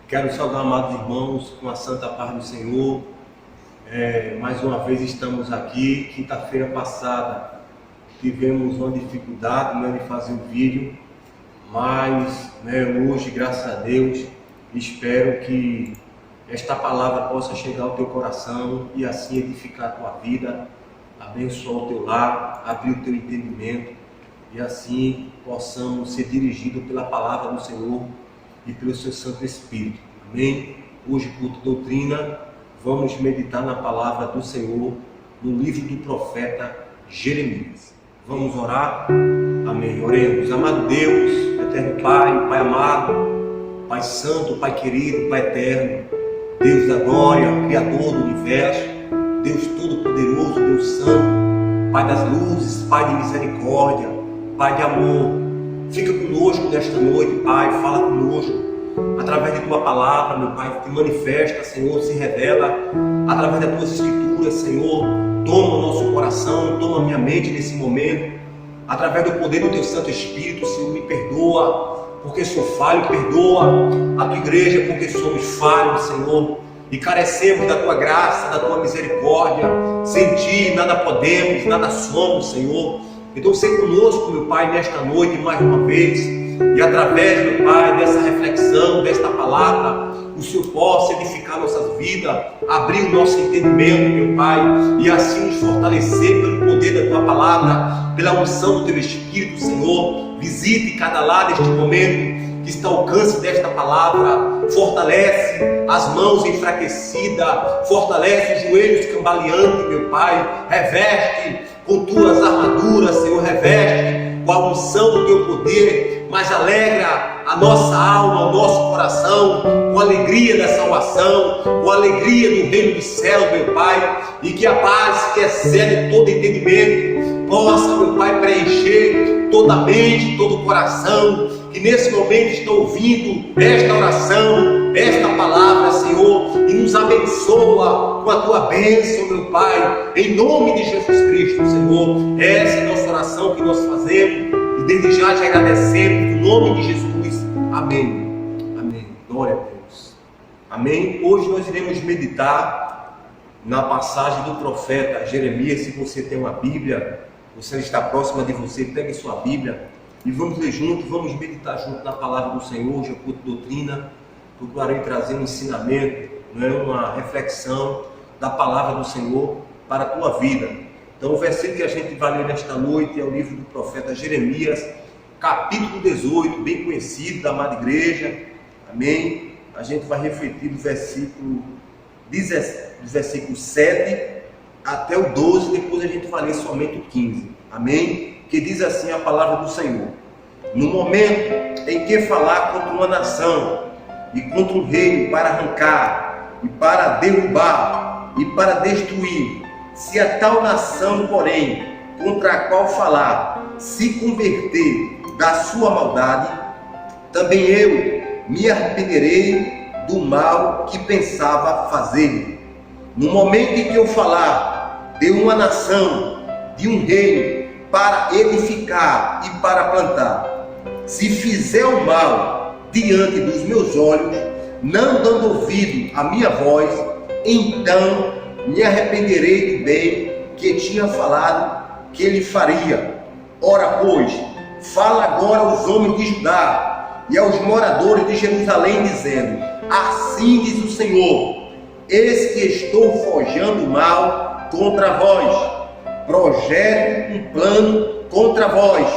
Quero saudar, amados irmãos, com a santa paz do Senhor. Mais uma vez estamos aqui. Quinta-feira passada tivemos uma dificuldade de fazer o vídeo, mas hoje, graças a Deus, espero que esta palavra possa chegar ao teu coração e assim edificar a tua vida, abençoar o teu lar, abrir o teu entendimento e assim possamos ser dirigidos pela palavra do Senhor e pelo seu Santo Espírito. Amém? Hoje, culto doutrina, vamos meditar na palavra do Senhor no livro do profeta Jeremias. Vamos orar? Amém. Oremos. Amado Deus, eterno Pai, Pai amado, Pai santo, Pai querido, Pai eterno, Deus da glória, Criador do universo, Deus todo-poderoso, Deus santo, Pai das luzes, Pai de misericórdia, Pai de amor. Fica conosco nesta noite, Pai, fala conosco. Através de Tua palavra, meu Pai, te manifesta, Senhor, se revela. Através das Tuas escrituras, Senhor, toma o nosso coração, toma a minha mente nesse momento. Através do poder do Teu Santo Espírito, Senhor, me perdoa, porque sou falho, perdoa a Tua igreja, porque somos falhos, Senhor, e carecemos da Tua graça, da Tua misericórdia. Sem Ti nada podemos, nada somos, Senhor. Então, seja conosco, meu Pai, nesta noite, mais uma vez, e através, meu Pai, dessa reflexão, desta palavra, o Senhor possa edificar nossas vidas, abrir o nosso entendimento, meu Pai, e assim nos fortalecer pelo poder da Tua palavra, pela unção do Teu Espírito, Senhor. Visite cada lado neste momento, que está ao alcance desta palavra, fortalece as mãos enfraquecidas, fortalece os joelhos cambaleantes, meu Pai, reveste com Tuas armaduras, Senhor, reveste com a unção do Teu poder, mas alegra a nossa alma, o nosso coração, com a alegria da salvação, com a alegria do reino dos céus, meu Pai, e que a paz que excede todo entendimento possa, meu Pai, preencher toda a mente, todo o coração, que nesse momento estão ouvindo esta oração, esta palavra, Senhor, e nos abençoa com a Tua bênção, meu Pai, em nome de Jesus Cristo, Senhor. Essa é a nossa oração que nós fazemos e desde já te agradecemos, no nome de Jesus. Amém. Amém. Glória a Deus. Amém. Hoje nós iremos meditar na passagem do profeta Jeremias. Se você tem uma Bíblia, você está próxima de você, pegue sua Bíblia e vamos ler juntos, vamos meditar junto na palavra do Senhor. Hoje é culto doutrina, procurarei trazer um ensinamento, uma reflexão da palavra do Senhor para a tua vida. Então o versículo que a gente vai ler nesta noite é o livro do profeta Jeremias, capítulo 18, bem conhecido da amada igreja. Amém? A gente vai refletir do versículo 7 até o 12, depois a gente vai ler somente o 15. Amém? Que diz assim a palavra do Senhor: no momento em que falar contra uma nação e contra um reino para arrancar e para derrubar e para destruir, se a tal nação, porém, contra a qual falar, se converter da sua maldade, também eu me arrependerei do mal que pensava fazer. No momento em que eu falar de uma nação, de um reino, para edificar e para plantar, se fizer o mal diante dos meus olhos, não dando ouvido à minha voz, então me arrependerei do bem que tinha falado que ele faria. Ora, pois, fala agora aos homens de Judá e aos moradores de Jerusalém, dizendo: assim diz o Senhor, eis que estou forjando mal contra vós, projeto um plano contra vós.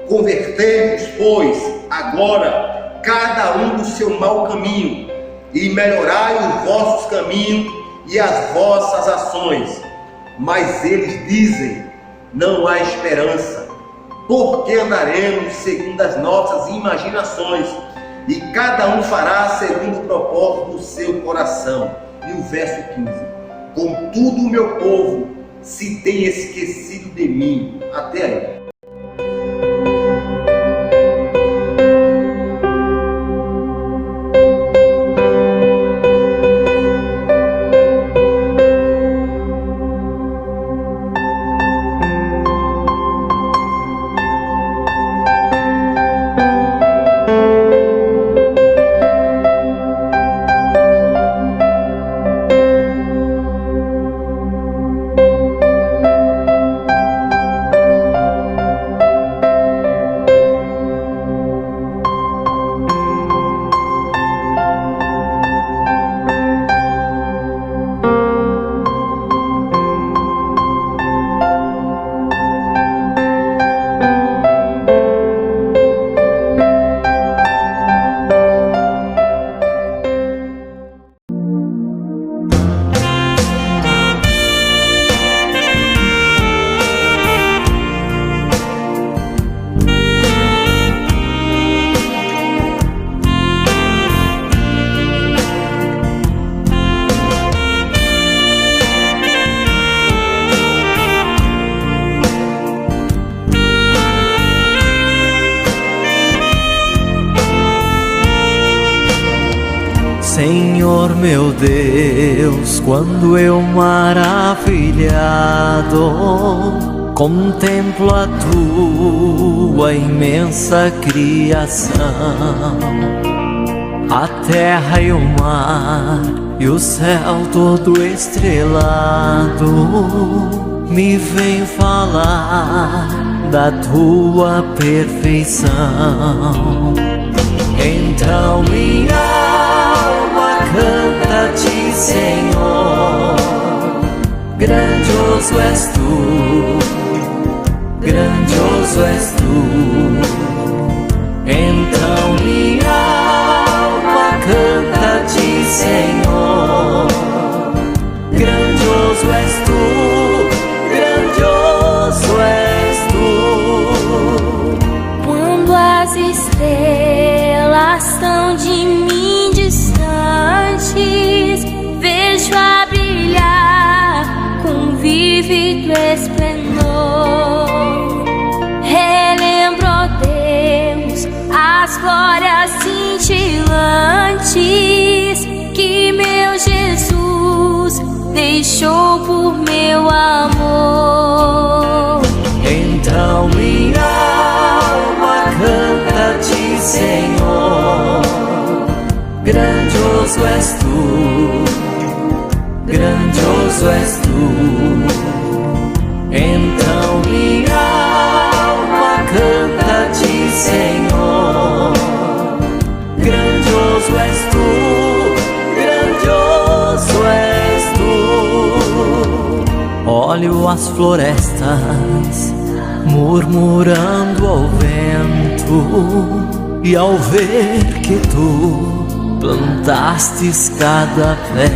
Convertei-vos, pois, agora, cada um do seu mau caminho, e melhorai os vossos caminhos e as vossas ações. Mas eles dizem: não há esperança, porque andaremos segundo as nossas imaginações, e cada um fará segundo o propósito do seu coração. E o verso 15: contudo o meu povo se tem esquecido de mim. Até aí. Senhor meu Deus, quando eu maravilhado contemplo a tua imensa criação, a terra e o mar e o céu todo estrelado, me vem falar da tua perfeição. Então minha alma canta-te, Senhor, grandioso és tu, grandioso és tu. Então minha alma canta-te, Senhor, grandioso és tu, grandioso és tu. Quando as estrelas tão de mim distantes, vejo a brilhar com vívido esplendor. Relembro, ó Deus, as glórias cintilantes que meu Jesus deixou por meu amor. Então minha alma canta-te, Senhor, grandioso és tu, grandioso és tu. Então minha alma canta-te, Senhor, grandioso és tu, grandioso és tu. Olho as florestas murmurando ao vento, e ao ver que tu plantastes cada pé,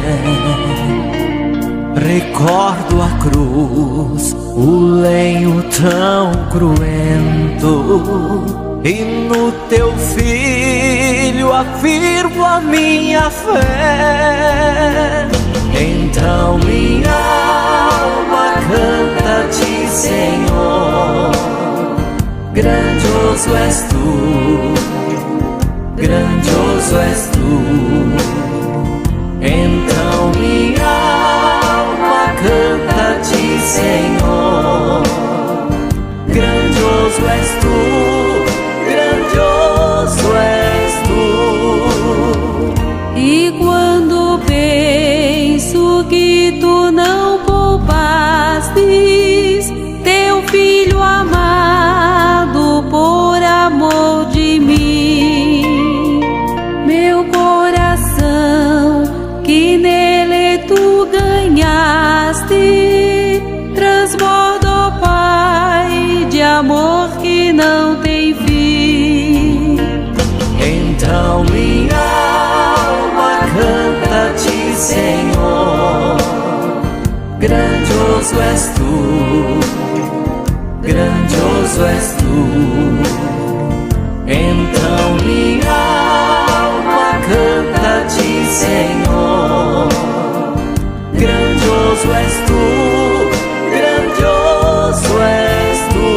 recordo a cruz, o lenho tão cruento, e no teu filho afirmo a minha fé. Então minha alma canta-te, Senhor, grandioso és tu, grandioso és tu. Então minha alma canta-te, Senhor, grandioso és tu, grandioso és tu. E quando penso que tu não poupastes teu filho amado por amor de mim, meu coração que nele tu ganhaste transborda, ó Pai, de amor que não tem fim. Então minha alma canta-te, Senhor, grandioso és tu, grandioso és tu. Então minha alma canta-te, Senhor, grandioso és tu, grandioso és tu.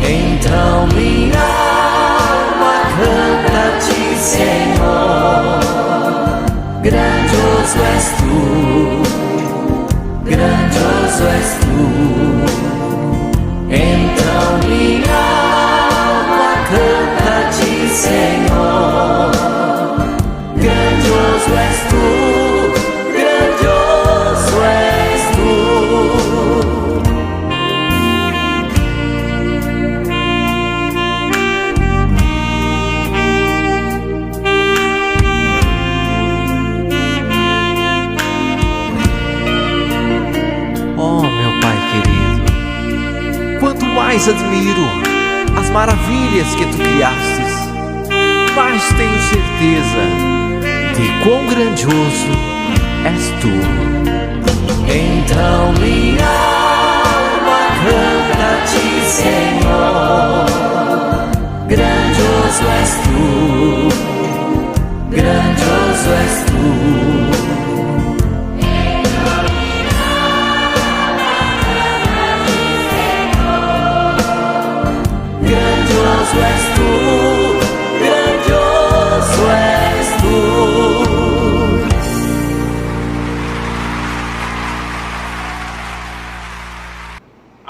Então minha alma canta-te, Senhor, grandioso és tu, grandioso és tu. Então minha alma canta-te, Senhor, grandioso és tu, grandioso és tu. Mais admiro as maravilhas que tu criastes, mais tenho certeza de quão grandioso é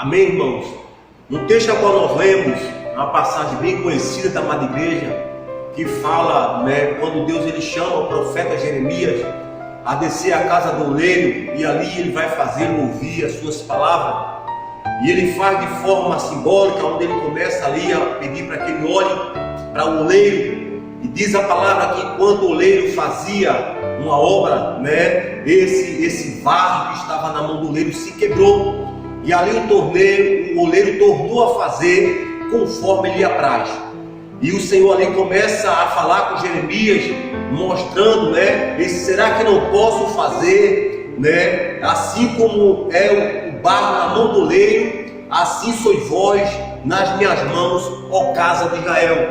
Amém, irmãos? No texto a qual nós lemos, uma passagem bem conhecida da amada igreja, que fala, né, quando Deus ele chama o profeta Jeremias a descer à casa do oleiro, e ali ele vai fazê-lo ouvir as suas palavras. E ele faz de forma simbólica, onde ele começa ali a pedir para que ele olhe para o oleiro. E diz a palavra que enquanto o oleiro fazia uma obra, né, esse vaso que estava na mão do oleiro se quebrou. E ali o oleiro tornou a fazer conforme lhe apraz. E o Senhor ali começa a falar com Jeremias, mostrando, né, será que não posso fazer, né, assim como é o barro na mão do oleiro, assim sois vós nas minhas mãos, ó casa de Israel.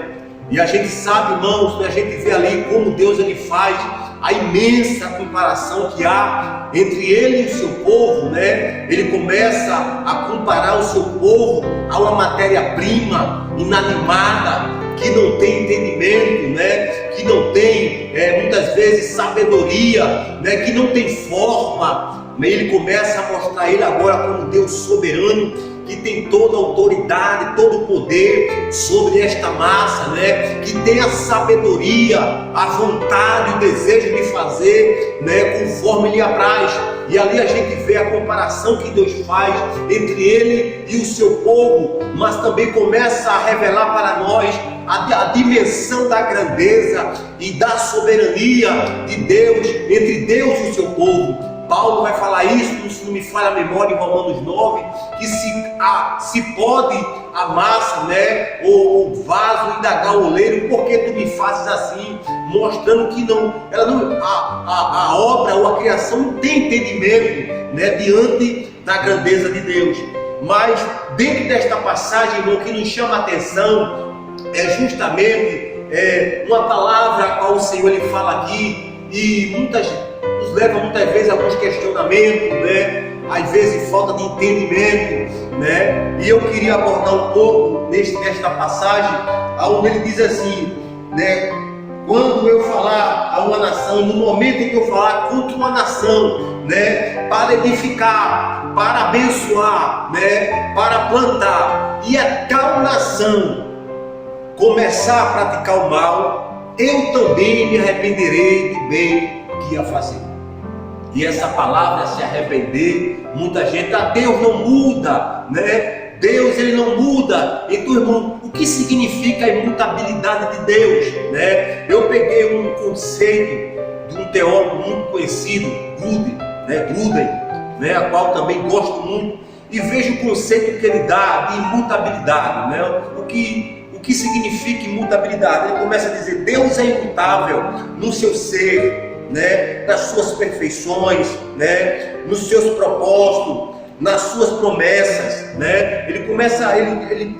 E a gente sabe, irmãos, a gente vê ali como Deus ele faz a imensa comparação que há entre ele e o seu povo, né? Ele começa a comparar o seu povo a uma matéria-prima inanimada, que não tem entendimento, né? Que não tem muitas vezes sabedoria, né? Que não tem forma. Ele começa a mostrar ele agora como Deus soberano, que tem toda a autoridade, todo o poder sobre esta massa, né? Que tem a sabedoria, a vontade, o desejo de fazer, né, conforme lhe apraz. E ali a gente vê a comparação que Deus faz entre ele e o seu povo, mas também começa a revelar para nós a dimensão da grandeza e da soberania de Deus, entre Deus e o seu povo. Paulo vai falar isso, se não me falha a memória, em Romanos 9, que se pode a massa, né, ou o vaso indagar o oleiro, por que tu me fazes assim? Mostrando que a obra ou a criação não tem entendimento, né, diante da grandeza de Deus. Mas dentro desta passagem, irmão, que nos chama a atenção é justamente uma palavra a qual o Senhor ele fala aqui, e nos leva muitas vezes a alguns questionamentos, né? Às vezes falta de entendimento, né? E eu queria abordar um pouco nesta passagem, onde ele diz assim, né? Quando eu falar a uma nação, no momento em que eu falar contra uma nação, né? Para edificar, para abençoar, né? Para plantar, e a tal nação começar a praticar o mal, eu também me arrependerei do bem que ia fazer. E essa palavra, se arrepender, muita gente, Deus não muda, né? Deus ele não muda. Então, irmão, o que significa a imutabilidade de Deus, né? Eu peguei um conceito de um teólogo muito conhecido, Gruden, né? A qual também gosto muito, e vejo o conceito que ele dá de imutabilidade, né? O que significa imutabilidade? Ele começa a dizer, Deus é imutável no seu ser, né, nas suas perfeições, né, nos seus propósitos, nas suas promessas, né? Ele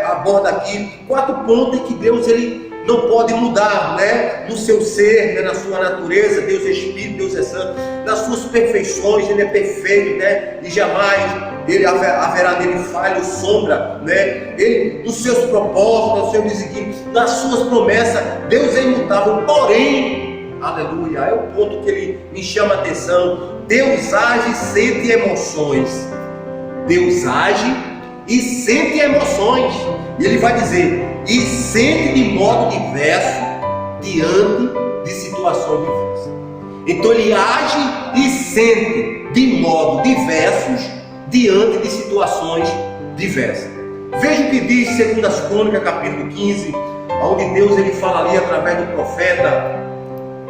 aborda aqui 4 pontos em que Deus ele não pode mudar, né? No seu ser, né? Na sua natureza, Deus é Espírito, Deus é Santo, nas suas perfeições, ele é perfeito, né? E jamais ele haverá nele falha ou sombra, né? Ele, nos seus propósitos, no seu desígnio, nas suas promessas, Deus é imutável. Porém, aleluia, é o ponto que ele me chama a atenção. Deus age e sente emoções. Deus age e sente emoções. E ele vai dizer, e sente de modo diverso diante de situações diversas. Então ele age e sente de modo diversos diante de situações diversas. Veja o que diz 2 Crônicas, capítulo 15, onde Deus ele fala ali através do profeta,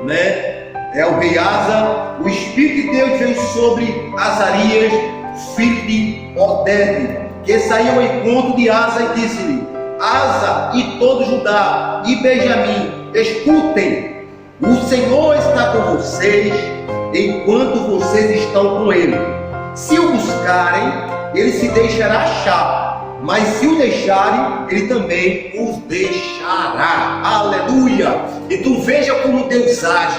né? É o rei Asa. O Espírito de Deus veio sobre Azarias, filho de Oded, que saiu ao encontro de Asa e disse-lhe, Asa e todo Judá e Benjamim, escutem, o Senhor está com vocês enquanto vocês estão com ele. Se o buscarem, ele se deixará achar, mas se o deixarem, ele também os deixará. Aleluia! Então veja como Deus age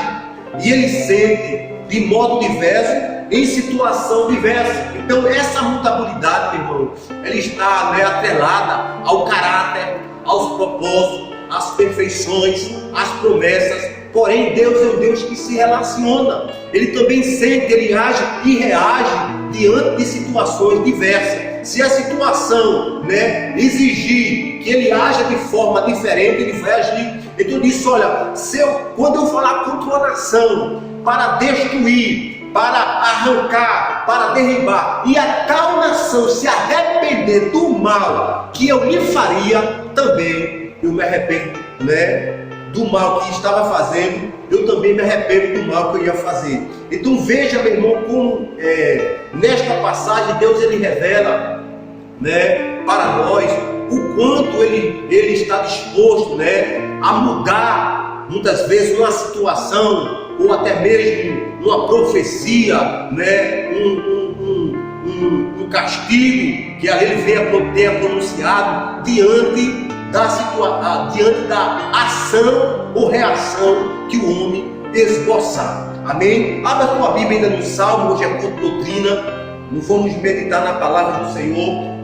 e ele sente de modo diverso em situação diversa. Então essa mutabilidade, meu irmão, ela está, né, atrelada ao caráter, aos propósitos, às perfeições, às promessas. Porém, Deus é um Deus que se relaciona. Ele também sente, ele age e reage diante de situações diversas. Se a situação, né, exigir que ele haja de forma diferente, ele vai agir. Então eu disse, olha, quando eu falar contra uma nação para destruir, para arrancar, para derribar, e a tal nação se arrepender do mal que eu lhe faria, também eu me arrependo, né, do mal que estava fazendo, eu também me arrependo do mal que eu ia fazer. Então veja, meu irmão, como nesta passagem Deus ele revela, né, para nós o quanto ele está disposto, né, a mudar muitas vezes uma situação ou até mesmo uma profecia, né, um castigo que ali ele tenha pronunciado diante da ação ou reação que o homem esboçar. Amém? Abra a tua Bíblia ainda no Salmo, hoje é culto doutrina, nós vamos meditar na palavra do Senhor.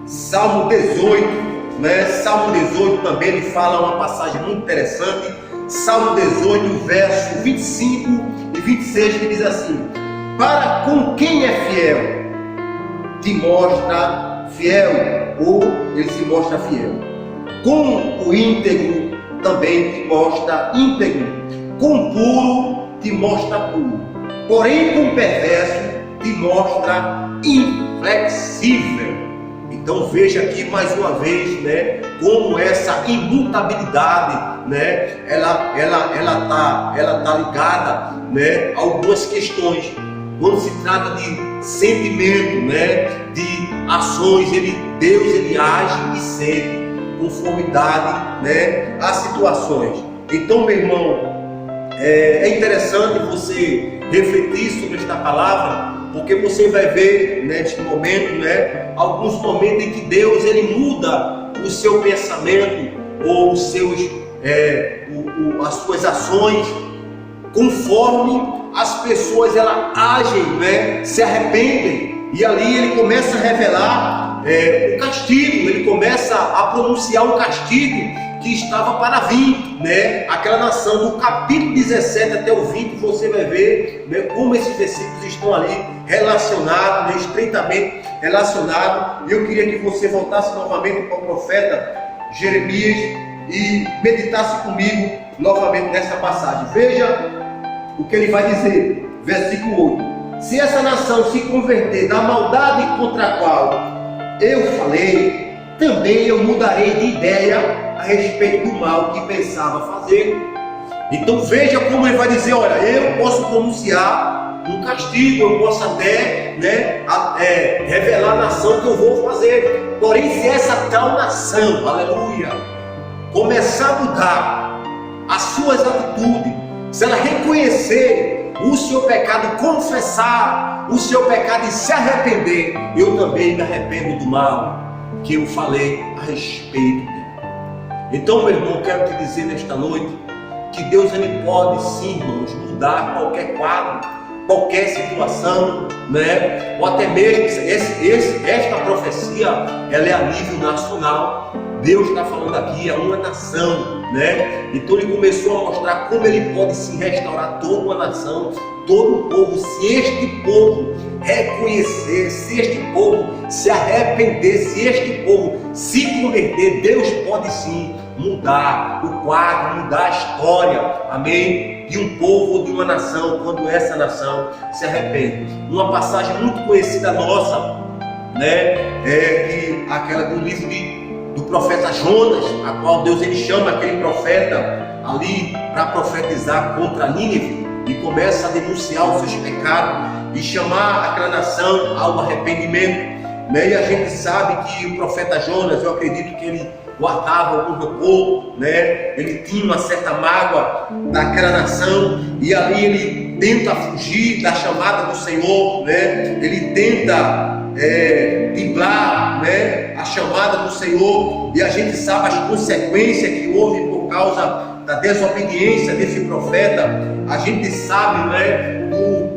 Salmo 18, né? Salmo 18 também ele fala uma passagem muito interessante. Salmo 18, verso 25 e 26, que diz assim: para com quem é fiel, te mostra fiel, ou ele se mostra fiel. Com o íntegro também te mostra íntegro. Com o puro te mostra puro. Porém com o perverso te mostra inflexível. Então veja aqui mais uma vez, né, como essa imutabilidade, né, ela tá ligada, né, a algumas questões. Quando se trata de sentimento, né, de ações, Deus ele age e sente conformidade, né, às situações. Então, meu irmão, é interessante você refletir sobre esta palavra, porque você vai ver neste momento, né, alguns momentos em que Deus ele muda o seu pensamento ou os seus, as suas ações, conforme as pessoas elas agem, né, se arrependem, e ali ele começa a revelar o castigo, ele começa a pronunciar um castigo que estava para vir, né, aquela nação. Do capítulo 17 até o 20 você vai ver, né, como esses versículos estão ali relacionados, né, estreitamente relacionados. Eu queria que você voltasse novamente para o profeta Jeremias e meditasse comigo novamente nessa passagem. Veja o que ele vai dizer, versículo 8: se essa nação se converter da maldade contra a qual eu falei, também eu mudarei de ideia a respeito do mal que pensava fazer. Então veja como ele vai dizer, olha, eu posso pronunciar um castigo, eu posso até, né, revelar a nação que eu vou fazer. Porém, se essa tal nação, aleluia, começar a mudar as suas atitudes, se ela reconhecer o seu pecado, confessar o seu pecado e se arrepender, eu também me arrependo do mal que eu falei a respeito dele. Então, meu irmão, quero te dizer nesta noite que Deus ele pode sim, irmãos, mudar qualquer quadro, qualquer situação, né? Ou até mesmo esta profecia, ela é a nível nacional. Deus está falando aqui, é uma nação, né? Então ele começou a mostrar como ele pode se restaurar toda uma nação, todo um povo. Se este povo reconhecer, se este povo se arrepender, se este povo se converter, Deus pode sim mudar o quadro, mudar a história, amém? De um povo ou de uma nação, quando essa nação se arrepende. Uma passagem muito conhecida nossa, né? Aquela do livro do profeta Jonas, a qual Deus ele chama aquele profeta ali para profetizar contra Nínive e começa a denunciar os seus pecados e chamar aquela nação ao arrependimento, né? E a gente sabe que o profeta Jonas, eu acredito que ele guardava algum rancor, né? Ele tinha uma certa mágoa daquela nação e ali ele tenta fugir da chamada do Senhor, né? Ele tenta driblar, né, a chamada do Senhor, e a gente sabe as consequências que houve por causa da desobediência desse profeta. A gente sabe, né,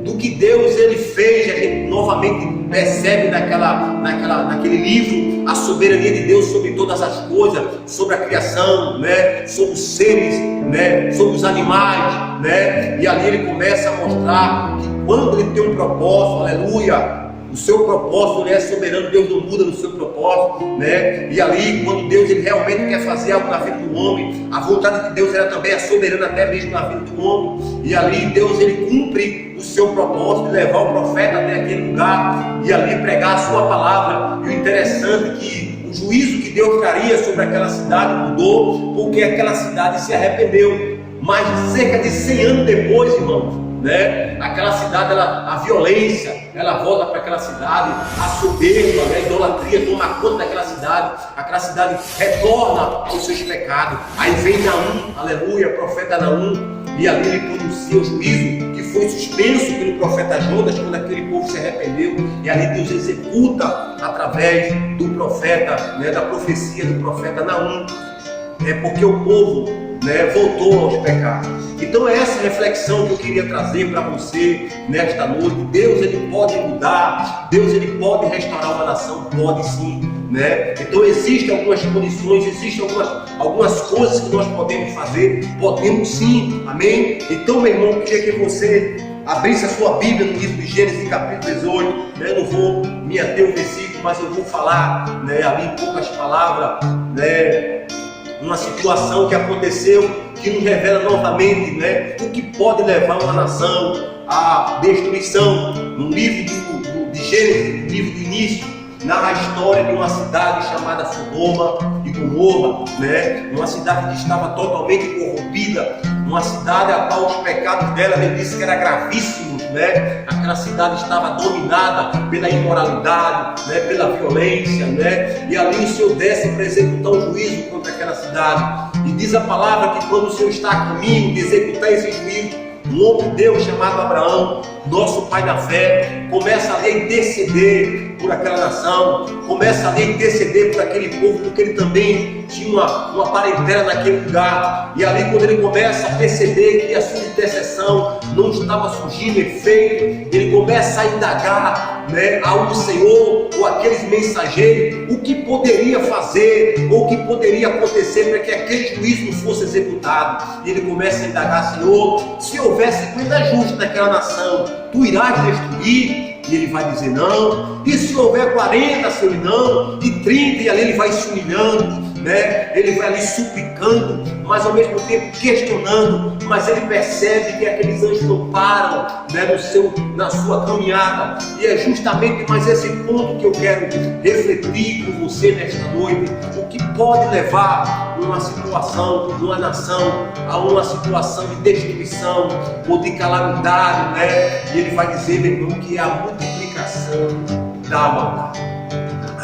do que Deus ele fez. A gente novamente percebe naquele livro a soberania de Deus sobre todas as coisas, sobre a criação, né, sobre os seres, né, sobre os animais, né, e ali ele começa a mostrar que quando ele tem um propósito, aleluia, o seu propósito, ele é soberano, Deus não muda no seu propósito, né? E ali, quando Deus ele realmente quer fazer algo na vida do homem, a vontade de Deus ela também é soberana até mesmo na vida do homem. E ali Deus ele cumpre o seu propósito de levar o profeta até aquele lugar e ali pregar a sua palavra. E o interessante é que o juízo que Deus traria sobre aquela cidade mudou, porque aquela cidade se arrependeu. Mas cerca de 100 anos depois, irmãos, né? Aquela cidade, a violência, ela volta para aquela cidade, a soberba, a idolatria toma conta daquela cidade, aquela cidade retorna aos seus pecados. Aí vem Naum, aleluia, profeta Naum, e ali ele pronuncia o juízo que foi suspenso pelo profeta Jonas quando aquele povo se arrependeu, e ali Deus executa através do profeta, né, da profecia do profeta Naum, porque o povo, né, voltou aos pecados. Então é essa reflexão que eu queria trazer para você nesta noite. Deus ele pode mudar, Deus ele pode restaurar uma nação, pode sim, né? Então existem algumas condições, existem algumas coisas que nós podemos fazer, podemos sim, amém? Então, meu irmão, eu queria que você abrisse a sua Bíblia no livro de Gênesis, capítulo 18, né? Eu não vou me ater ao versículo, mas eu vou falar, né, ali em poucas palavras, né, uma situação que aconteceu, que nos revela novamente, né, o que pode levar uma nação à destruição. No livro de Gênesis, no livro do início, narra a história de uma cidade chamada Sodoma e Gomorra, né, uma cidade que estava totalmente corrompida, uma cidade a qual os pecados dela, ele disse que eram gravíssimos, né? Aquela cidade estava dominada pela imoralidade, né? Pela violência, né? E ali o Senhor desce para executar o juízo contra aquela cidade. E diz a palavra que quando o Senhor está a caminho de executar esse juízo, um homem de Deus chamado Abraão, nosso pai da fé, começa ali a interceder por aquela nação, começa ali a interceder por aquele povo, porque ele também tinha uma parentela naquele lugar. E ali quando ele começa a perceber que a sua intercessão não estava surgindo efeito, ele começa a indagar, né, ao Senhor ou aqueles mensageiros o que poderia fazer ou o que poderia acontecer para que aquele juízo não fosse executado. E ele começa a indagar: Senhor, se houver 50 justos naquela nação, tu irás destruir? E ele vai dizer não. E se houver 40, Senhor, não. E 30, e ali ele vai se humilhando, né? Ele vai ali suplicando, mas ao mesmo tempo questionando. Mas ele percebe que aqueles anjos não param, né, na sua caminhada. E é justamente mais esse ponto que eu quero refletir com você nesta noite. O que pode levar uma situação, uma nação, a uma situação de destruição ou de calamidade, né? E ele vai dizer, meu irmão, que é a multiplicação da maldade.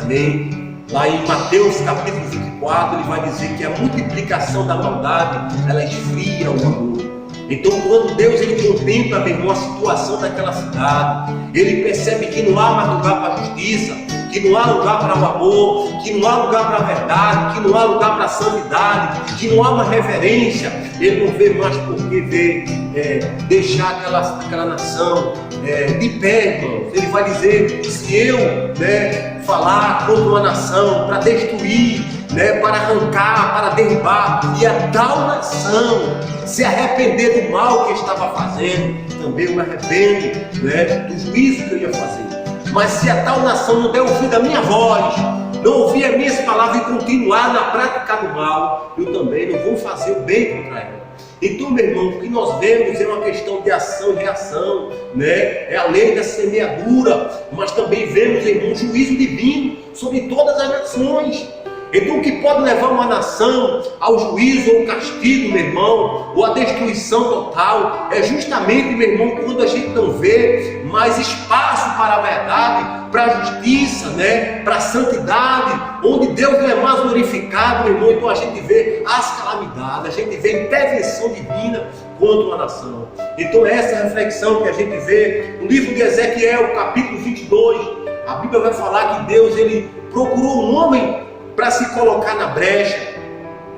Amém? Lá em Mateus capítulo 24, ele vai dizer que a multiplicação da maldade, ela esfria o amor. Então, quando Deus ele contempla, meu irmão, a situação daquela cidade, ele percebe que não há mais lugar para a justiça, que não há lugar para o amor, que não há lugar para a verdade, que não há lugar para a santidade, que não há uma reverência. Ele não vê mais por que deixar aquela nação de pé, irmãos. Ele vai dizer: se eu, né, falar contra uma nação para destruir, né, para arrancar, para derrubar, e a tal nação se arrepender do mal que estava fazendo, também eu me arrependo, né, do juízo que eu ia fazer. Mas se a tal nação não der ouvido a minha voz, não ouvir as minhas palavras e continuar na prática do mal, eu também não vou fazer o bem contra ela. Então, meu irmão, o que nós vemos é uma questão de ação e reação, né? É a lei da semeadura, mas também vemos, irmão, um juízo divino sobre todas as nações. Então, o que pode levar uma nação ao juízo ou castigo, meu irmão, ou à destruição total, é justamente, meu irmão, quando a gente não vê mais espaço para a verdade, para a justiça, né, para a santidade, onde Deus não é mais glorificado, meu irmão. Então a gente vê as calamidades, a gente vê a intervenção divina contra uma nação. Então essa é a reflexão que a gente vê no livro de Ezequiel, capítulo 22. A Bíblia vai falar que Deus ele procurou um homem para se colocar na brecha,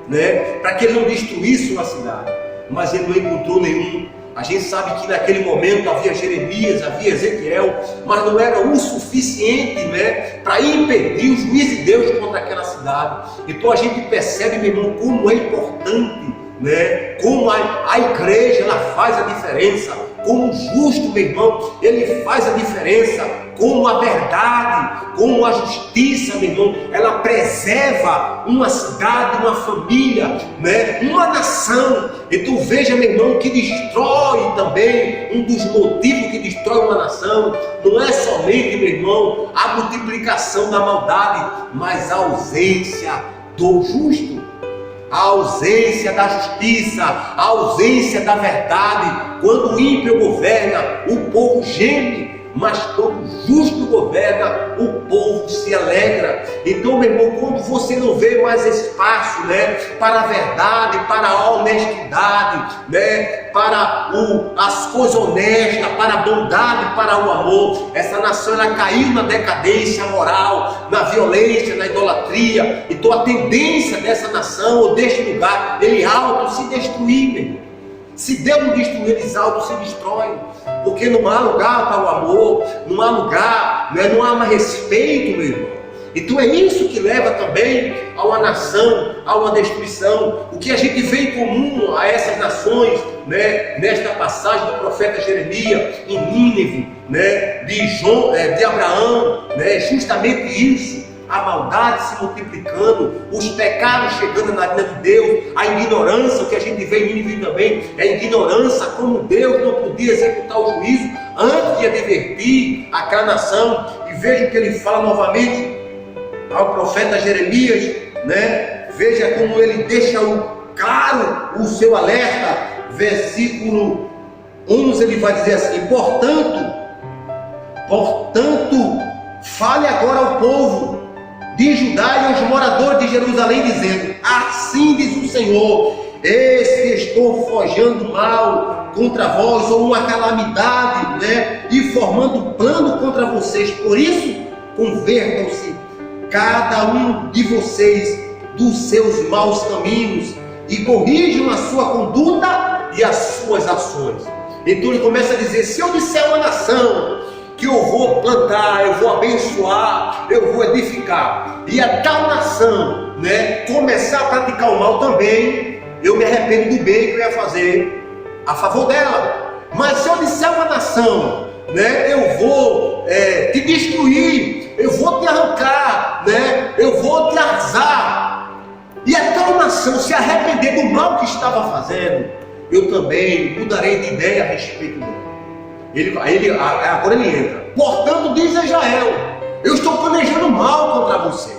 né, para que ele não destruísse uma cidade, mas ele não encontrou nenhum. A gente sabe que naquele momento havia Jeremias, havia Ezequiel, mas não era o suficiente, né, para impedir o juízo de Deus contra aquela cidade. Então a gente percebe, meu irmão, como é importante né? Como a igreja, ela faz a diferença. Como o justo, meu irmão, ele faz a diferença. Como a verdade, como a justiça, meu irmão, ela preserva uma cidade, uma família, né? Uma nação. Então veja, meu irmão, que destrói também, um dos motivos que destrói uma nação, não é somente, meu irmão, a multiplicação da maldade, mas a ausência do justo. A ausência da justiça, a ausência da verdade. Quando o ímpio governa, o povo geme, mas quando o justo governa, o povo se alegra. Então, meu irmão, quando você não vê mais espaço, né, para a verdade, para a honestidade, né, para as coisas honestas, para a bondade, para o amor, essa nação ela caiu na decadência moral, na violência, na idolatria. Então a tendência dessa nação ou deste lugar, ele auto se destruir, meu irmão. Se Deus não destruir, eles auto se destroem, porque não há lugar para o amor, não há lugar, né, não há mais respeito, meu irmão. Então é isso que leva também a uma nação, a uma destruição. O que a gente vê em comum a essas nações, né, nesta passagem do profeta Jeremias, em Nínive, né, de Abraão, né, justamente isso. A maldade se multiplicando, os pecados chegando na vida de Deus, a ignorância, o que a gente vê em Nínive também, é a ignorância, como Deus não podia executar o juízo antes de advertir aquela nação. E veja o que ele fala novamente ao profeta Jeremias, né? Veja como ele deixa claro o seu alerta. Versículo 11, ele vai dizer assim: portanto, fale agora ao povo de Judá e aos moradores de Jerusalém, dizendo: assim diz o Senhor, eis que estou forjando mal contra vós, ou uma calamidade, né, e formando um plano contra vocês. Por isso, convertam-se cada um de vocês dos seus maus caminhos e corrijam a sua conduta e as suas ações. Então ele começa a dizer: se eu disser a uma nação que eu vou plantar, eu vou abençoar, eu vou edificar, e a tal nação, né, começar a praticar o mal também, eu me arrependo do bem que eu ia fazer a favor dela. Mas se eu disser a uma nação, né, eu vou te destruir, eu vou te arrancar, né, eu vou te arrasar, e a tal nação se arrepender do mal que estava fazendo, eu também mudarei de ideia a respeito dela. Agora ele entra: portanto, diz Israel, eu estou planejando mal contra vocês,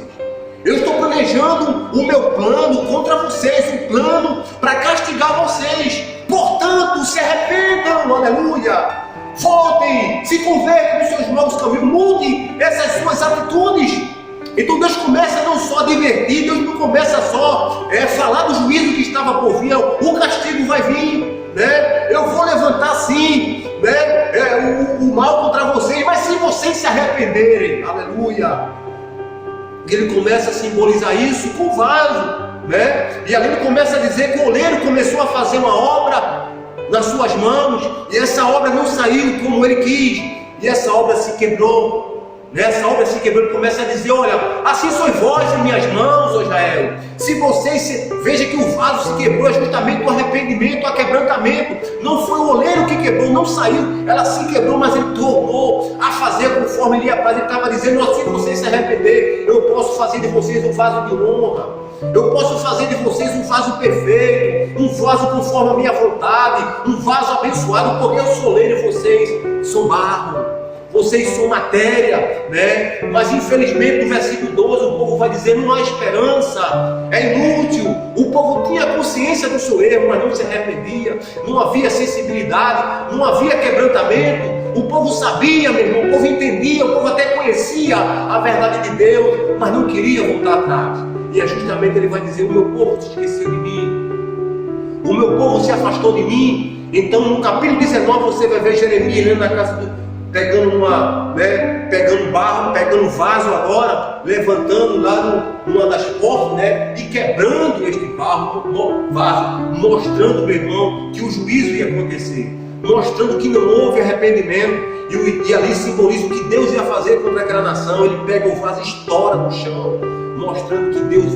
eu estou planejando o meu plano contra vocês, um plano para castigar vocês. Portanto, se arrependam, aleluia, voltem, se convertam dos seus maus caminhos, mudem essas suas atitudes. Então Deus começa não só a advertir, Deus não começa só a falar do juízo que estava por vir, o castigo vai vir, né? Eu vou levantar sim, né, o mal contra vocês, mas se vocês se arrependerem, aleluia. Ele começa a simbolizar isso com o vaso, né? E ali ele começa a dizer que o oleiro começou a fazer uma obra nas suas mãos, e essa obra não saiu como ele quis, e essa obra se quebrou. Nessa obra se quebrou, ele começa a dizer: olha, assim sois vós em minhas mãos, ó Israel. Se vocês veja que o vaso se quebrou, é justamente o arrependimento, o quebrantamento. Não foi o oleiro que quebrou, não saiu, ela se quebrou, mas ele tornou a fazer conforme ele ia fazer. Ele estava dizendo: assim vocês se arrepender, eu posso fazer de vocês um vaso de honra, eu posso fazer de vocês um vaso perfeito, um vaso conforme a minha vontade, um vaso abençoado, porque eu sou oleiro e vocês são barro. Vocês são matéria, né? Mas infelizmente no versículo 12 o povo vai dizer: não há esperança, é inútil. O povo tinha consciência do seu erro, mas não se arrependia, não havia sensibilidade, não havia quebrantamento. O povo sabia, meu irmão, o povo entendia, o povo até conhecia a verdade de Deus, mas não queria voltar atrás. E é justamente ele vai dizer: o meu povo se esqueceu de mim, o meu povo se afastou de mim. Então no capítulo 19 você vai ver Jeremias lendo na casa do pegando barro, pegando vaso agora, levantando lá numa das portas, né, e quebrando este vaso, mostrando, meu irmão, que o juízo ia acontecer, mostrando que não houve arrependimento, e ali simboliza o que Deus ia fazer contra aquela nação. Ele pega o vaso e estoura no chão, mostrando que Deus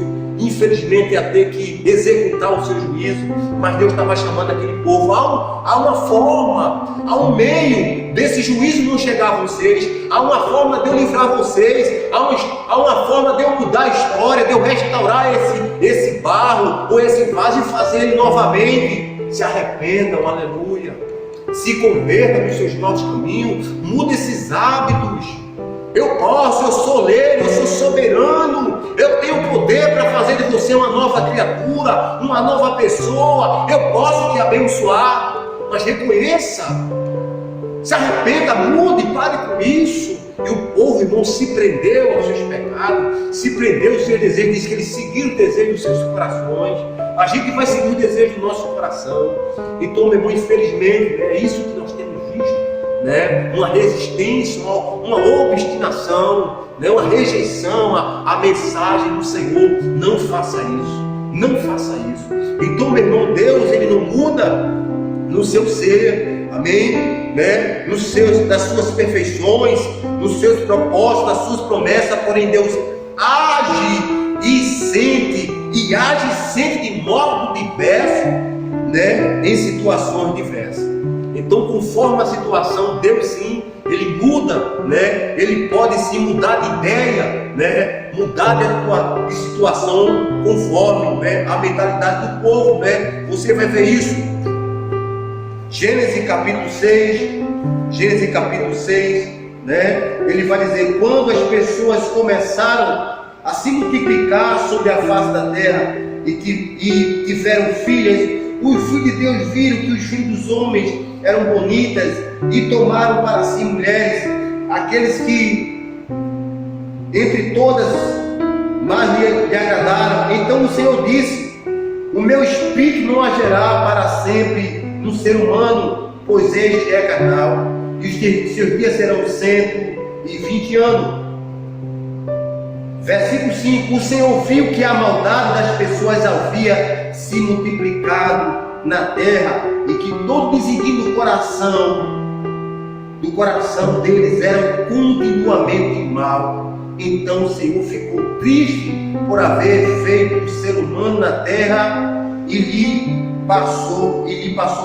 infelizmente ia ter que executar o seu juízo, mas Deus estava chamando aquele povo. Há uma forma, há um meio desse juízo não chegar a vocês, há uma forma de eu livrar vocês, há uma forma de eu mudar a história, de eu restaurar esse barro ou esse vaso e fazer ele novamente. Se arrependam, aleluia, se convertam nos seus novos caminhos, muda esses hábitos. Eu posso, eu sou lei, eu sou soberano, eu tenho poder para fazer de você uma nova criatura, uma nova pessoa, eu posso te abençoar, mas reconheça, se arrependa, mude, pare com isso. E o povo, irmão, se prendeu aos seus pecados, se prendeu aos seus desejos, diz que eles seguiram o desejo dos seus corações. A gente vai seguir o desejo do nosso coração. Então, meu irmão, infelizmente, é isso que nós temos visto, né? Uma resistência, uma obstinação, né? Uma rejeição à mensagem do Senhor. Não faça isso, não faça isso. Então, meu irmão, Deus, ele não muda no seu ser, amém, né? Das suas perfeições, nos seus propósitos, nas suas promessas. Porém, Deus age e sente de modo diverso, né? Em situações diversas. Então, conforme a situação, Deus sim, ele muda, né? Ele pode sim mudar de ideia, né? Mudar de situação conforme, né? A mentalidade do povo, né? Você vai ver isso. Gênesis capítulo 6, né? Ele vai dizer: quando as pessoas começaram a se multiplicar sobre a face da terra e tiveram filhas, os filhos de Deus viram que os filhos dos homens eram bonitas e tomaram para si mulheres, aqueles que entre todas mais lhe agradaram. Então o Senhor disse: o meu espírito não agirá para sempre no ser humano, pois este é carnal, e os seus dias serão 120 anos. Versículo 5: o Senhor viu que a maldade das pessoas havia se multiplicado na terra, e que todo desígnio do coração deles era continuamente mal. Então o Senhor ficou triste por haver feito o ser humano na terra, e lhe passou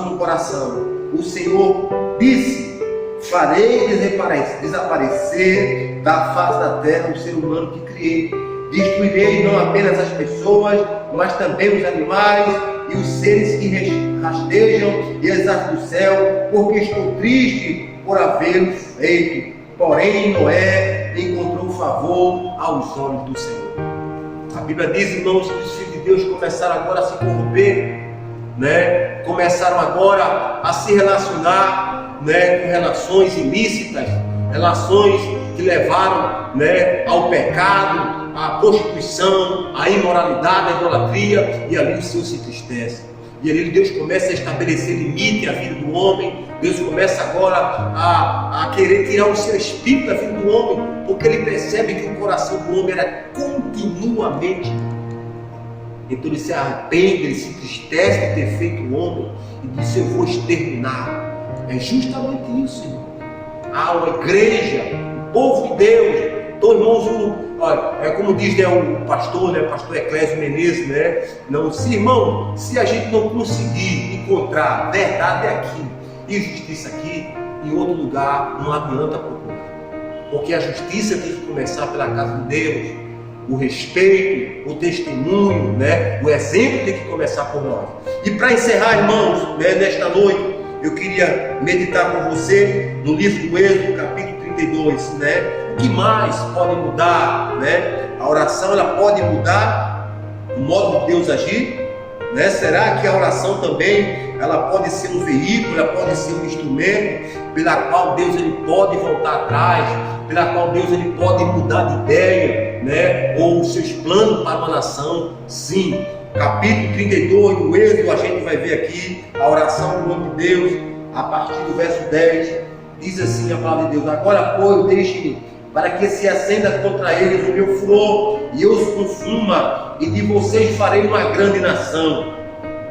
no coração. O Senhor disse: farei desaparecer da face da terra o ser humano que criei. Destruirei não apenas as pessoas, mas também os animais e os seres que rastejam e as aves do céu, porque estou triste por havê-lo feito. Porém, Noé encontrou favor aos olhos do Senhor. A Bíblia diz, irmãos, que os filhos de Deus começaram agora a se corromper, né? Começaram agora a se relacionar, né, com relações ilícitas, relações que levaram, né, ao pecado, à prostituição, à imoralidade, à idolatria, e ali o Senhor se entristece. E ali Deus começa a estabelecer limite à vida do homem. Deus começa agora a querer tirar o seu espírito da vida do homem, porque ele percebe que o coração do homem era continuamente. Então ele se arrepende, ele se entristece de ter feito o homem e diz: eu vou exterminar. É justamente isso, irmão. Há uma igreja, o povo de Deus. Então, irmãos, é como diz, né, o pastor, né, o pastor Eclésio Menezes, né? Não, irmão, se a gente não conseguir encontrar verdade aqui e justiça aqui, em outro lugar, não adianta procurar. Porque a justiça tem que começar pela casa de Deus. O respeito, o testemunho, né? O exemplo tem que começar por nós. E para encerrar, irmãos, né, nesta noite, eu queria meditar com você no livro do Êxodo, capítulo 32, né? O que mais pode mudar, né? A oração, ela pode mudar o modo de Deus agir, né? Será que a oração também, ela pode ser um veículo, ela pode ser um instrumento pela qual Deus ele pode voltar atrás, pela qual Deus ele pode mudar de ideia, né? Ou os seus planos para uma nação? Sim. Capítulo 32 do Êxodo, a gente vai ver aqui a oração do homem de Deus, a partir do verso 10, diz assim a palavra de Deus: agora, pois, deixe-me, para que se acenda contra eles o meu furor, e eu os consuma, e de vocês farei uma grande nação.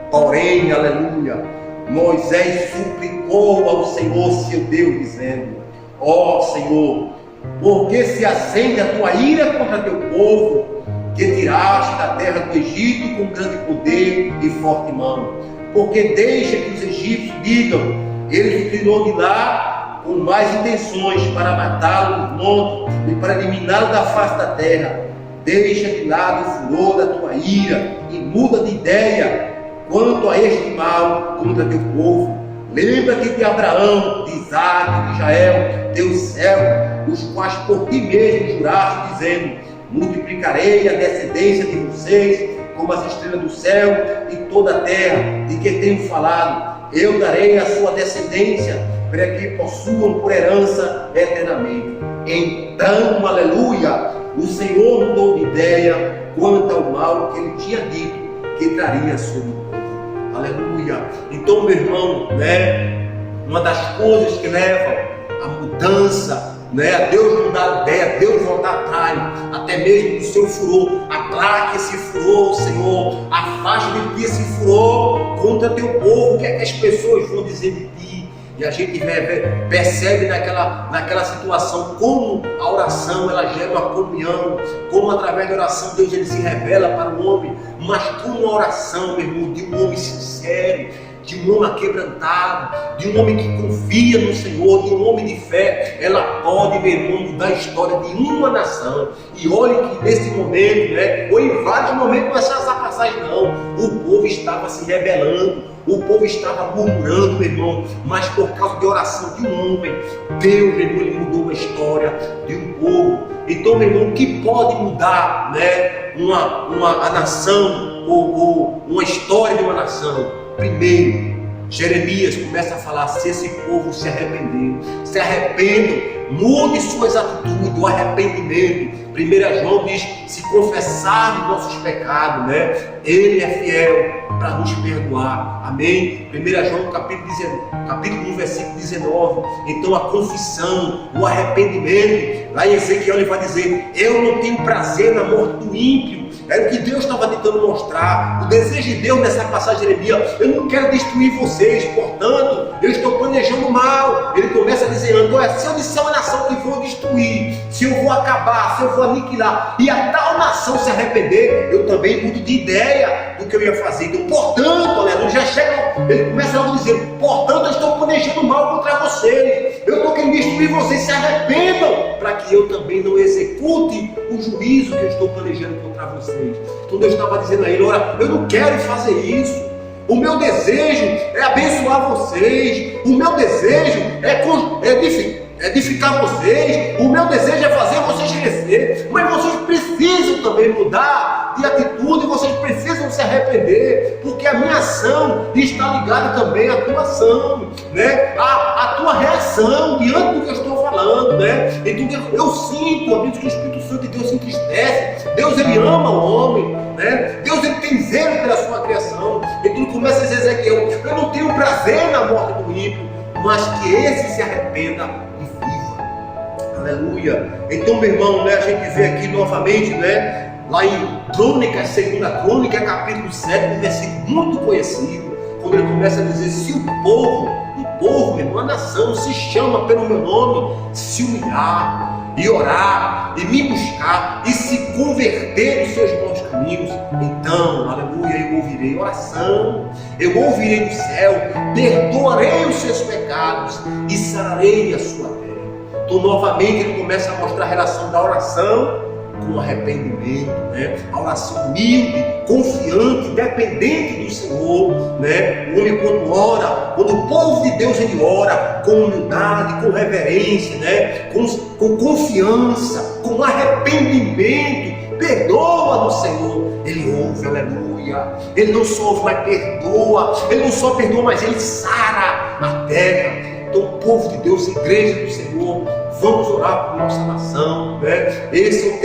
Porém, aleluia, Moisés suplicou ao Senhor seu Deus, dizendo: ó Senhor, porque se acende a tua ira contra teu povo, que tiraste da terra do Egito com grande poder e forte mão. Porque deixa que os egípcios digam, ele se tirou de lá com mais intenções para matá-lo no monte e para eliminá-lo da face da terra. Deixa de lado o furor da tua ira e muda de ideia quanto a este mal contra teu povo. Lembra-te de Abraão, de Isaac, de Israel, teu servo, os quais por ti mesmo juraste, dizendo: multiplicarei a descendência de vocês como as estrelas do céu e toda a terra, de que tenho falado. Eu darei a sua descendência para que possuam por herança eternamente. Então, aleluia, o Senhor mudou de ideia quanto ao mal que ele tinha dito que traria sobre o povo. Aleluia. Então, meu irmão, uma das coisas que levam à mudança, a Deus mudar de ideia, Deus voltar atrás, até mesmo do seu furor, aplaque esse furor, Senhor, afaste de ti esse furor contra teu povo. O que é que as pessoas vão dizer de ti? E a gente percebe naquela situação como a oração ela gera uma comunhão, como através da oração Deus ele se revela para o homem, mas como a oração, meu irmão, de um homem sincero, de um homem aquebrantado, de um homem que confia no Senhor, de um homem de fé, ela pode, meu irmão, mudar a história de uma nação. E olhe que nesse momento, ou em vários momentos, não é só essa passagem não, o povo estava se rebelando, o povo estava murmurando, meu irmão, mas por causa da oração de um homem, Deus, meu irmão, ele mudou a história de um povo. Então, meu irmão, o que pode mudar, a nação, ou uma história de uma nação? Primeiro, Jeremias começa a falar: se esse povo se arrepender, se arrependam, mude suas atitudes, o arrependimento. 1 João diz: se confessarmos nossos pecados, ele é fiel para nos perdoar. Amém? 1 João capítulo 1, versículo 19. Então a confissão, o arrependimento, lá em Ezequiel ele vai dizer: eu não tenho prazer na morte do ímpio. Era o que Deus estava tentando mostrar. O desejo de Deus nessa passagem de Jeremias: eu não quero destruir vocês, portanto, eu estou planejando mal. Ele começa dizendo: se eu disser uma nação que vou destruir, se eu vou acabar, se eu vou aniquilar, e a tal nação se arrepender, eu também mudo de ideia do que eu ia fazer. Então, portanto, aleluia, já chega, ele começa logo a dizer: portanto, eu estou planejando mal contra vocês, eu estou querendo destruir vocês, se arrependam, para que eu também não execute o juízo que eu estou planejando contra vocês. Então Deus estava dizendo a ele: olha, eu não quero fazer isso. O meu desejo é abençoar vocês. O meu desejo é edificar vocês. O meu desejo é fazer vocês crescer. Mas vocês precisam também mudar de atitude. Vocês precisam se arrepender, porque a minha ação está ligada também à tua ação, a tua reação diante do que eu estou falando, Então eu sinto, amigo, que o Espírito Santo de Deus se entristece. Deus ele ama o homem, Deus ele tem zelo pela sua criação. Então ele começa a dizer: Ezequiel, eu não tenho prazer na morte do ímpio, mas que esse se arrependa e viva. Aleluia. Então, meu irmão, a gente vê aqui novamente, lá em Crônicas, 2 Crônica, capítulo 7, um versículo muito conhecido, quando ele começa a dizer: se o povo, meu irmão, a nação se chama pelo meu nome, se humilhar e orar e me buscar e se converter dos seus maus caminhos, então, aleluia, eu ouvirei oração, eu ouvirei do céu, perdoarei os seus pecados e sararei a sua terra. Então, novamente, ele começa a mostrar a relação da oração com arrependimento, a oração humilde, confiante, dependente do Senhor, O homem quando ora, quando o povo de Deus ele ora com humildade, com reverência, com confiança, com arrependimento, perdoa no Senhor, ele ouve, aleluia. Ele não só ouve, mas perdoa. Ele não só perdoa, mas ele sara a terra. Então, o povo de Deus, igreja do Senhor, vamos orar por nossa nação, Esse é o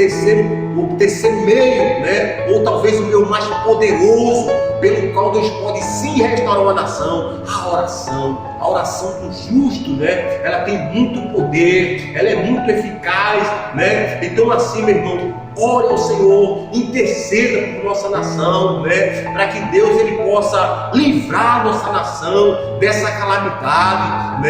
terceiro meio, Ou talvez o meio mais poderoso, pelo qual Deus pode sim restaurar uma nação, a oração. A oração do justo, Ela tem muito poder, ela é muito eficaz, Então assim, meu irmão, ore ao Senhor, interceda por nossa nação, Para que Deus ele possa livrar nossa nação dessa calamidade,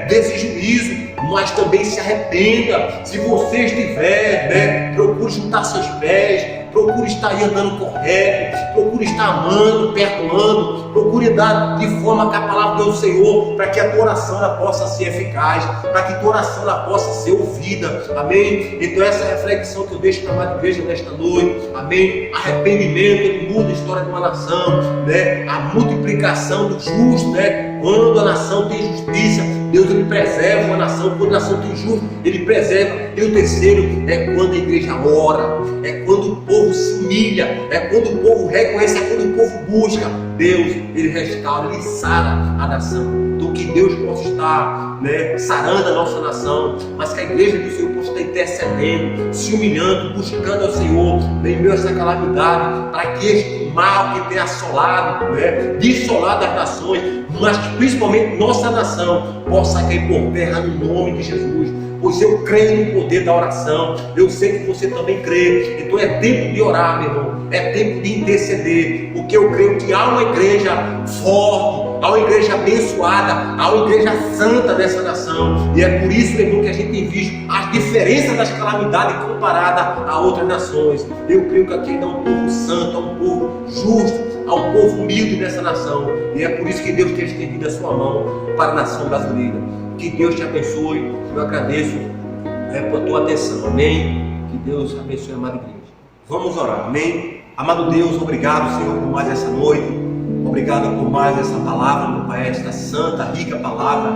Desse juízo. Mas também se arrependa. Se você estiver, procure juntar seus pés, procure estar aí andando correto, procure estar amando, perdoando, procure dar de forma que a palavra do Senhor, para que a tua oração ela possa ser eficaz, para que a tua oração ela possa ser ouvida, amém? Então essa é a reflexão que eu deixo para a amada igreja nesta noite, amém? Arrependimento, ele muda a história de uma nação, né? A multiplicação do justo, né? Quando a nação tem justiça, Deus ele preserva uma nação. Quando a nação tem justo, ele preserva. E o terceiro é quando a igreja ora, é quando o povo se humilha, é quando o povo reconhece, é quando o povo busca. Deus ele restaura, ele sara a nação. Então que Deus possa estar, né, sarando a nossa nação, mas que a igreja do Senhor possa estar intercedendo, se humilhando, buscando ao Senhor em meio a essa calamidade, para que este mal que tem assolado, né, dissolado as nações, mas que principalmente nossa nação possa cair por terra no nome de Jesus. Pois eu creio no poder da oração, eu sei que você também crê. Então é tempo de orar, meu irmão, é tempo de interceder, porque eu creio que há uma igreja forte, há uma igreja abençoada, há uma igreja santa nessa nação. E é por isso, meu irmão, que a gente tem visto as diferenças das calamidades comparada a outras nações. Eu creio que aqui ainda há um povo santo, há um povo justo, há um povo humilde nessa nação. E é por isso que Deus tem estendido a sua mão para a nação brasileira. Que Deus te abençoe. Eu agradeço por tua atenção, amém? Que Deus abençoe a amada igreja. Vamos orar, amém? Amado Deus, obrigado, Senhor, por mais essa noite. Obrigado por mais essa palavra, meu Pai, esta santa, rica palavra,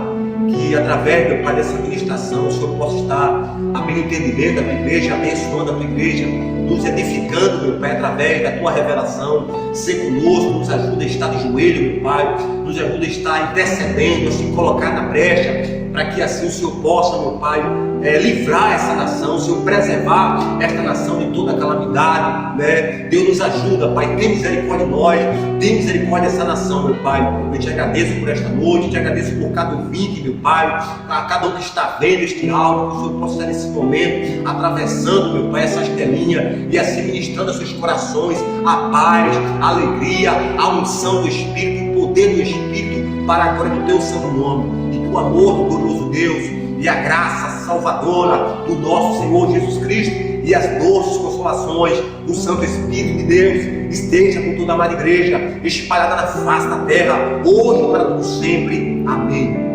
que através, meu Pai, dessa ministração, o Senhor possa estar abrindo entendimento da tua igreja, abençoando a tua igreja, nos edificando, meu Pai, através da tua revelação. Ser conosco, nos ajuda a estar de joelho, meu Pai, nos ajuda a estar intercedendo, a se colocar na brecha, para que assim o Senhor possa, meu Pai, livrar essa nação, o Senhor preservar esta nação de toda calamidade, né? Deus nos ajuda, Pai, tem misericórdia de nós, tem misericórdia dessa nação, meu Pai. Eu te agradeço por esta noite, te agradeço por cada ouvinte, meu Pai, a cada um que está vendo este áudio, que o Senhor possa estar nesse momento, atravessando, meu Pai, essas telinhas e assim ministrando aos seus corações a paz, a alegria, a unção do Espírito, o poder do Espírito, para a glória do teu santo nome. O amor do glorioso Deus e a graça salvadora do nosso Senhor Jesus Cristo e as doces consolações do Santo Espírito de Deus esteja com toda a amada igreja espalhada na face da terra, hoje e para todo sempre. Amém.